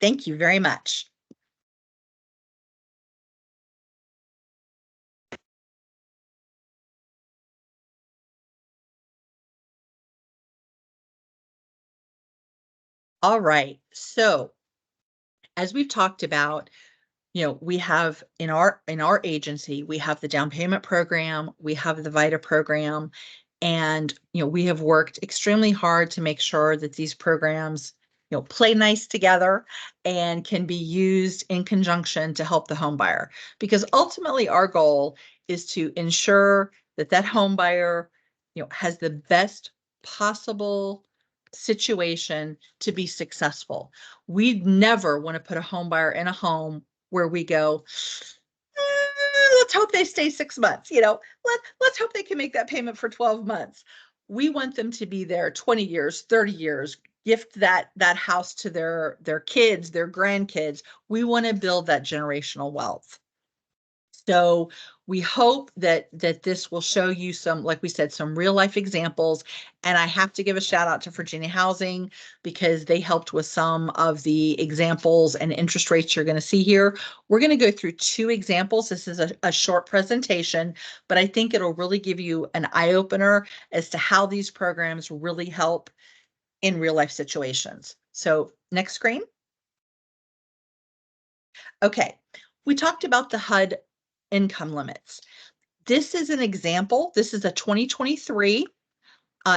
Thank you very much. All right. So as we've talked about, we have in our agency, we have the down payment program, we have the VITA program, and we have worked extremely hard to make sure that these programs play nice together and can be used in conjunction to help the home buyer. Because ultimately our goal is to ensure that that home buyer has the best possible situation to be successful. We never want to put a home buyer in a home where we go, let's hope they stay 6 months, let's hope they can make that payment for 12 months. We want them to be there 20 years, 30 years, gift that house to their kids, their grandkids. We want to build that generational wealth. So we hope that this will show you some, like we said, some real life examples. And I have to give a shout out to Virginia Housing because they helped with some of the examples and interest rates you're going to see here. We're going to go through 2 examples. This is a short presentation, but I think it'll really give you an eye opener as to how these programs really help in real life situations. So next screen. Okay, we talked about the HUD income limits. This is an example. This is a 2023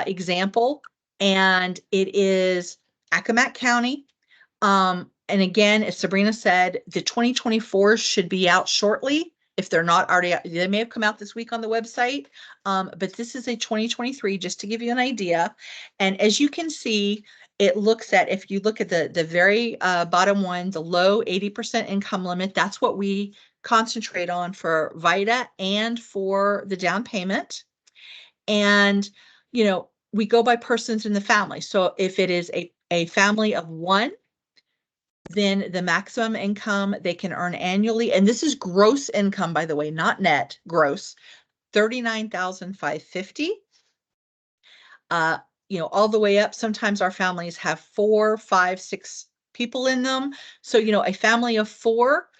example, and it is Accomack County. And again, as Sabrina said, the 2024 should be out shortly. If they're not already out, they may have come out this week on the website, but this is a 2023, just to give you an idea. And as you can see, it looks at, if you look at the very bottom one, the low 80% income limit, that's what we concentrate on for VITA and for the down payment. And, we go by persons in the family. So if it is a family of 1, then the maximum income they can earn annually, and this is gross income, by the way, not net, gross, $39,550. All the way up. Sometimes our families have 4, 5, 6 people in them. So, a family of 4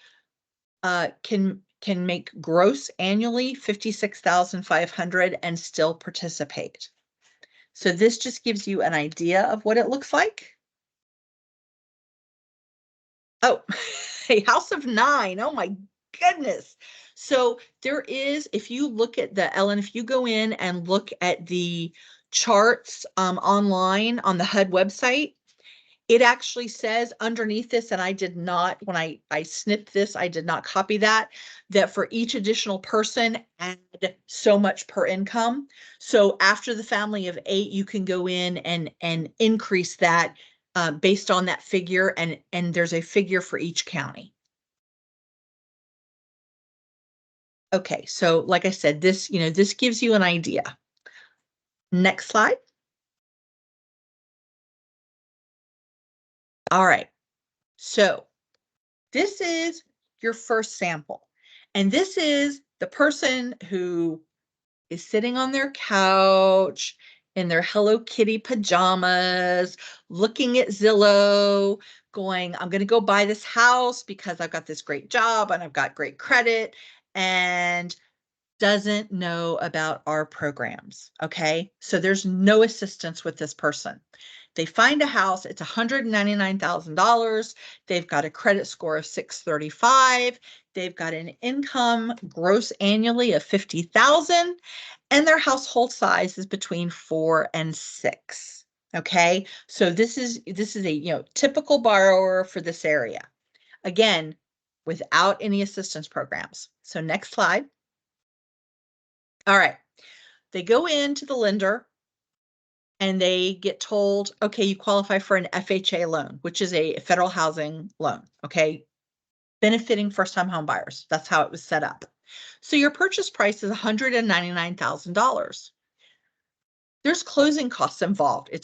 can make gross annually 56,500 and still participate. So this just gives you an idea of what it looks like. Oh, a house of 9. Oh my goodness. So there is, if you look at Ellen, if you go in and look at the charts online on the HUD website, it actually says underneath this, and I did not, when I snipped this, I did not copy that for each additional person, add so much per income. So after the family of 8, you can go in and increase that based on that figure, and there's a figure for each county. Okay, so like I said, this, this gives you an idea. Next slide. All right, so this is your first sample. And this is the person who is sitting on their couch in their Hello Kitty pajamas, looking at Zillow, going, I'm going to go buy this house because I've got this great job and I've got great credit, and doesn't know about our programs. Okay, so there's no assistance with this person. They find a house, it's $199,000. They've got a credit score of 635. They've got an income gross annually of 50,000, and their household size is between 4 and 6. Okay, so this is a typical borrower for this area. Again, without any assistance programs. So next slide. All right, they go into the lender and they get told, okay, you qualify for an FHA loan, which is a federal housing loan, okay, benefiting first-time home buyers. That's how it was set up. So your purchase price is $199,000. There's closing costs involved. You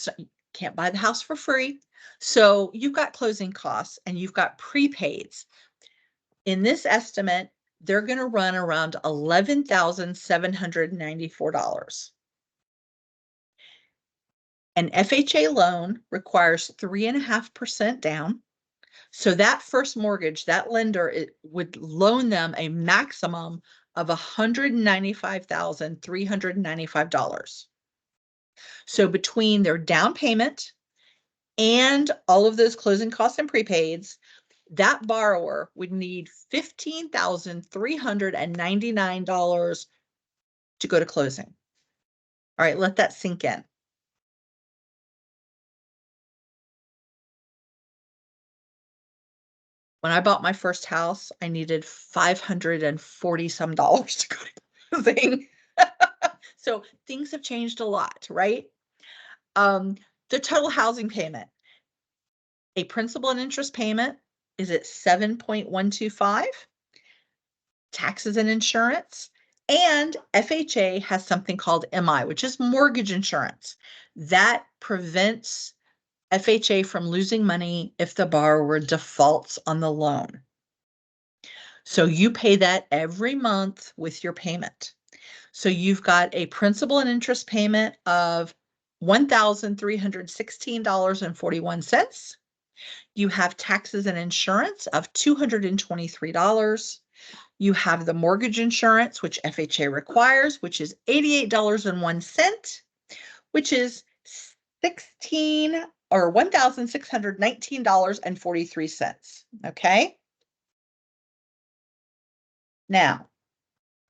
can't buy the house for free. So you've got closing costs and you've got prepaids. In this estimate, they're going to run around $11,794. An FHA loan requires 3.5% down. So that first mortgage, that lender, it would loan them a maximum of $195,395. So between their down payment and all of those closing costs and prepaids, that borrower would need $15,399 to go to closing. All right, let that sink in. When I bought my first house, I needed $540 some dollars to go to closing. So things have changed a lot, right? The total housing payment, a principal and interest payment is at 7.125, taxes and insurance, and FHA has something called MI, which is mortgage insurance. That prevents FHA from losing money if the borrower defaults on the loan. So you pay that every month with your payment. So you've got a principal and interest payment of $1,316.41. You have taxes and insurance of $223. You have the mortgage insurance, which FHA requires, which is $88.01, which is $1,619.43. Okay. Now,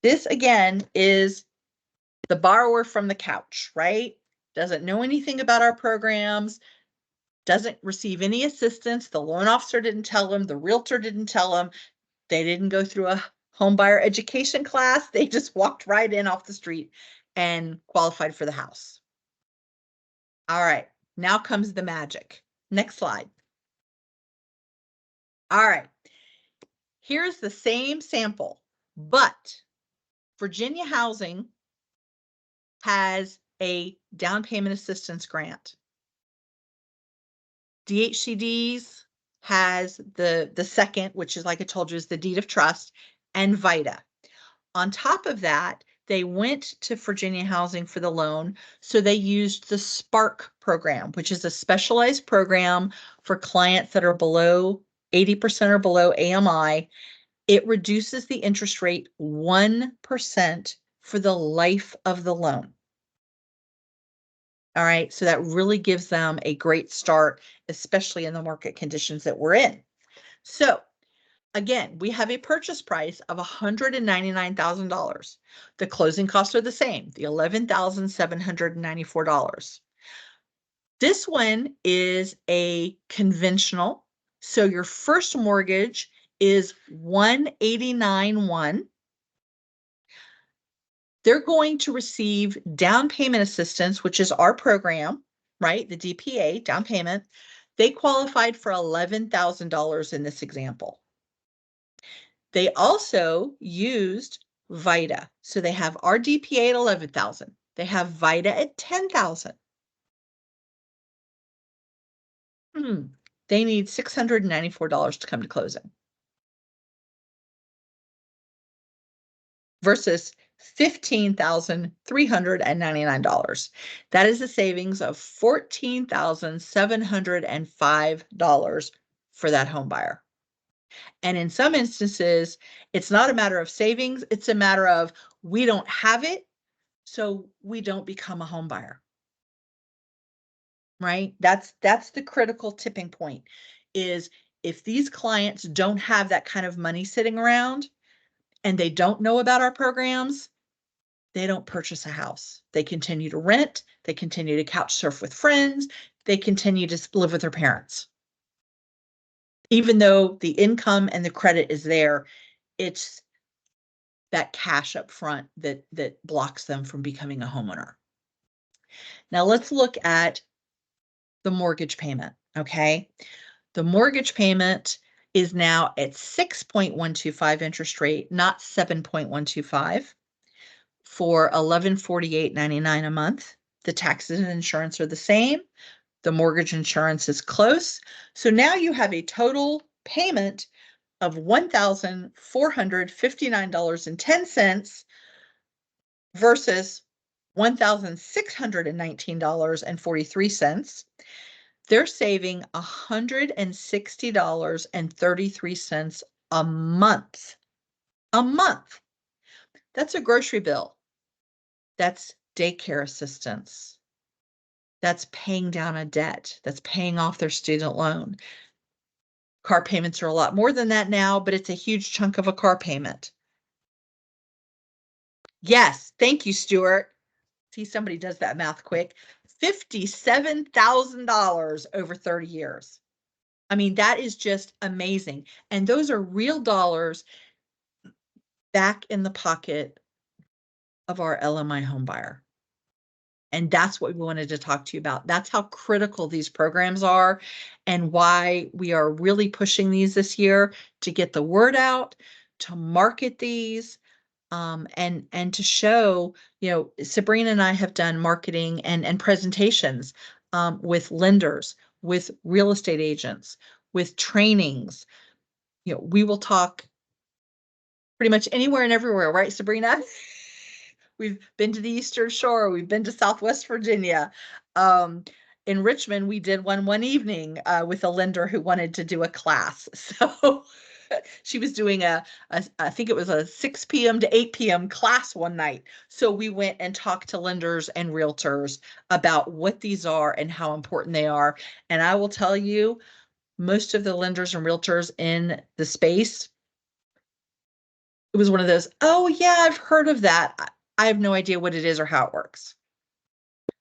this again is the borrower from the couch, right? Doesn't know anything about our programs, doesn't receive any assistance. The loan officer didn't tell him, the realtor didn't tell him. They didn't go through a home buyer education class. They just walked right in off the street and qualified for the house. All right, now comes the magic. Next slide. All right, here's the same sample, but Virginia Housing has a down payment assistance grant. DHCD's has the second, which is, like I told you, is the deed of trust, and VITA. On top of that, they went to Virginia Housing for the loan, so they used the Spark program, which is a specialized program for clients that are below 80% or below AMI. It reduces the interest rate 1% for the life of the loan. All right, so that really gives them a great start, especially in the market conditions that we're in. So again, we have a purchase price of $199,000. The closing costs are the same, the $11,794. This one is a conventional. So your first mortgage is $189,100. They're going to receive down payment assistance, which is our program, right? The DPA, down payment. They qualified for $11,000 in this example. They also used VITA. So they have our DPA at $11,000. They have VITA at $10,000. They need $694 to come to closing versus $15,399. That is a savings of $14,705 for that home buyer. And in some instances, it's not a matter of savings, it's a matter of we don't have it, so we don't become a home buyer. Right? That's the critical tipping point, is if these clients don't have that kind of money sitting around and they don't know about our programs, they don't purchase a house. They continue to rent, they continue to couch surf with friends, they continue to live with their parents. Even though the income and the credit is there, it's that cash up front that blocks them from becoming a homeowner. Now let's look at the mortgage payment, okay? The mortgage payment is now at 6.125 interest rate, not 7.125, for $1,148.99 a month. The taxes and insurance are the same. The mortgage insurance is close. So now you have a total payment of $1,459.10 versus $1,619.43. they're saving $160.33 a month. A month. That's a grocery bill. That's daycare assistance. That's paying down a debt. That's paying off their student loan. Car payments are a lot more than that now, but it's a huge chunk of a car payment. Yes, thank you, Stuart. See, somebody does that math quick. $57,000 over 30 years. I mean, that is just amazing. And those are real dollars back in the pocket of our LMI home buyer. And that's what we wanted to talk to you about. That's how critical these programs are and why we are really pushing these this year to get the word out, to market these, and to show, Sabrina and I have done marketing and presentations with lenders, with real estate agents, with trainings. We will talk pretty much anywhere and everywhere, right, Sabrina? We've been to the Eastern Shore. We've been to Southwest Virginia. In Richmond, we did one evening with a lender who wanted to do a class. So she was doing I think it was a 6 p.m. to 8 p.m. class one night. So we went and talked to lenders and realtors about what these are and how important they are. And I will tell you, most of the lenders and realtors in the space, it was one of those, oh yeah, I've heard of that. I have no idea what it is or how it works.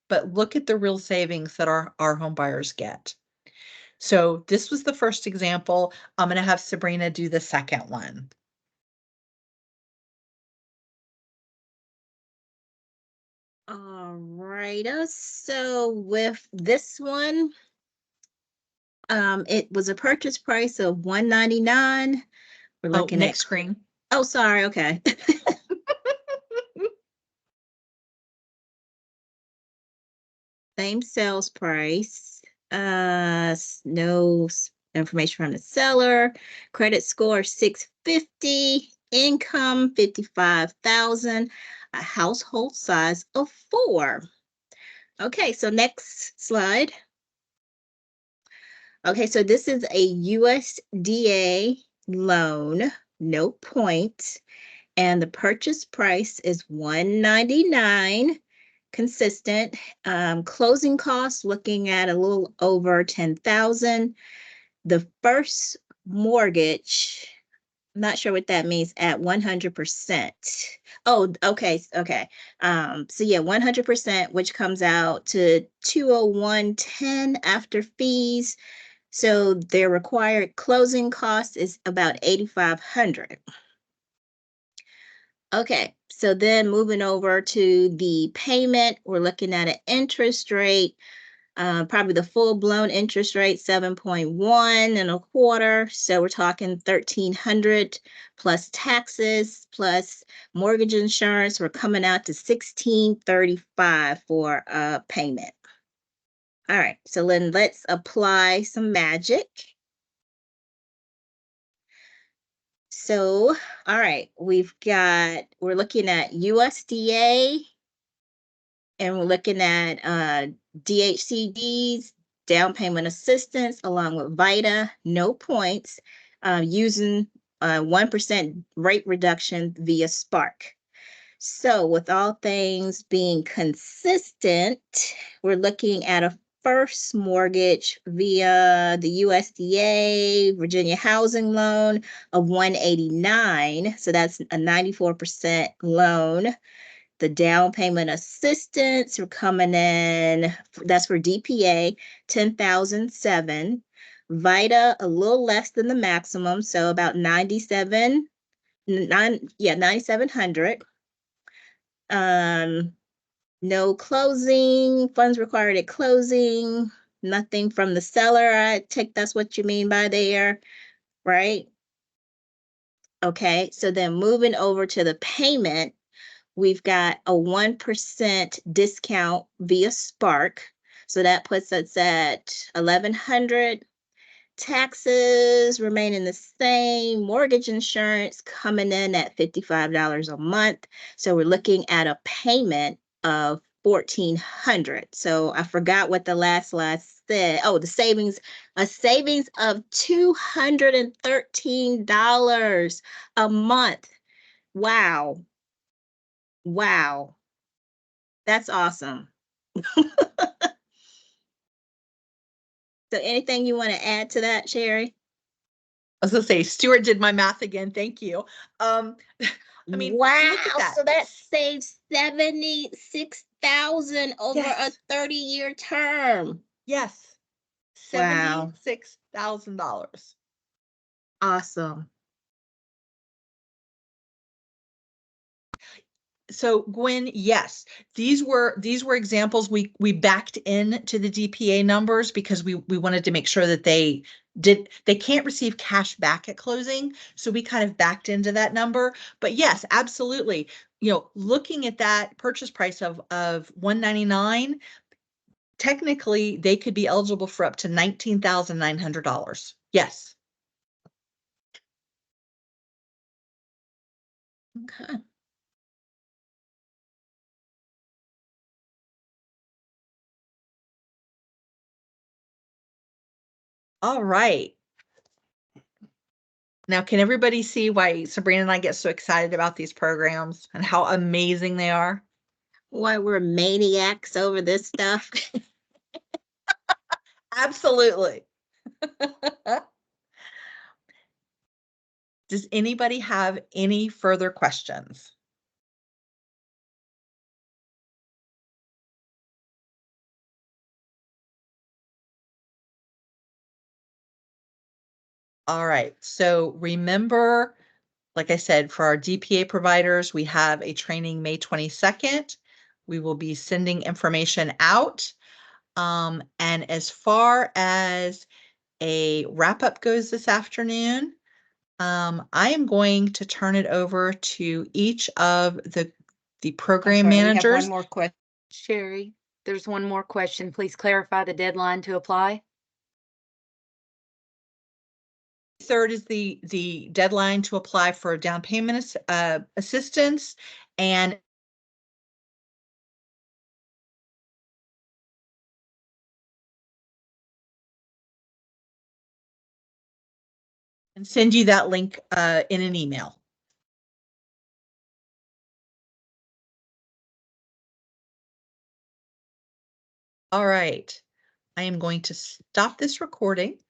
But look at the real savings that our home buyers get. So this was the first example. I'm going to have Sabrina do the second one. All right. So with this one, it was a purchase price of $199. We're looking next at screen. Oh, sorry. Okay. Same sales price. No information from the seller. Credit score 650. Income 55,000. A household size of 4. Okay, so next slide. Okay, so this is a USDA loan, no points, and the purchase price is $199, consistent. Closing costs, looking at a little over $10,000. The first mortgage, I'm not sure what that means, at 100%. Oh, okay, okay. So yeah, 100%, which comes out to 201.10 after fees. So their required closing cost is about $8,500. Okay, so then moving over to the payment, we're looking at an interest rate, probably the full-blown interest rate, 7.125. So we're talking 1,300 plus taxes plus mortgage insurance. We're coming out to 1,635 for a payment. All right, so then let's apply some magic. So, all right, we're looking at USDA and we're looking at DHCDs, down payment assistance, along with VITA, no points, using 1% rate reduction via Spark. So with all things being consistent, we're looking at a first mortgage via the USDA Virginia housing loan of $189. So that's a 94% loan. The down payment assistance, we're coming in, that's for DPA, $10,007. VITA, a little less than the maximum, so about $9,700. No closing, funds required at closing, nothing from the seller. I take that's what you mean by there, right? Okay, so then moving over to the payment, we've got a 1% discount via Spark. So that puts us at 1,100. Taxes remaining the same. Mortgage insurance coming in at $55 a month. So we're looking at a payment of $1,400. So I forgot what the last slide said. Oh, a savings of $213 a month. Wow. Wow. That's awesome. So anything you want to add to that, Sherry? I was gonna say, Stuart did my math again. Thank you. I mean, Wow. look at that. So that saves 76,000 over a Yes. 30-year term. Yes. Wow. $76,000. Awesome. So Gwen, yes, these were examples we backed in to the DPA numbers because we wanted to make sure that they can't receive cash back at closing. So we kind of backed into that number. But yes, absolutely. Looking at that purchase price of 199, technically they could be eligible for up to $19,900. Yes. Okay. All right. Now, can everybody see why Sabrina and I get so excited about these programs and how amazing they are? Why we're maniacs over this stuff. Absolutely. Does anybody have any further questions? All right. So remember, like I said, for our DPA providers, we have a training May 22nd. We will be sending information out. And as far as a wrap up goes this afternoon, I am going to turn it over to each of the program managers. We have one more question. Sherry, there's one more question. Please clarify the deadline to apply. 3rd is the deadline to apply for down payment assistance, and send you that link in an email. All right. I am going to stop this recording.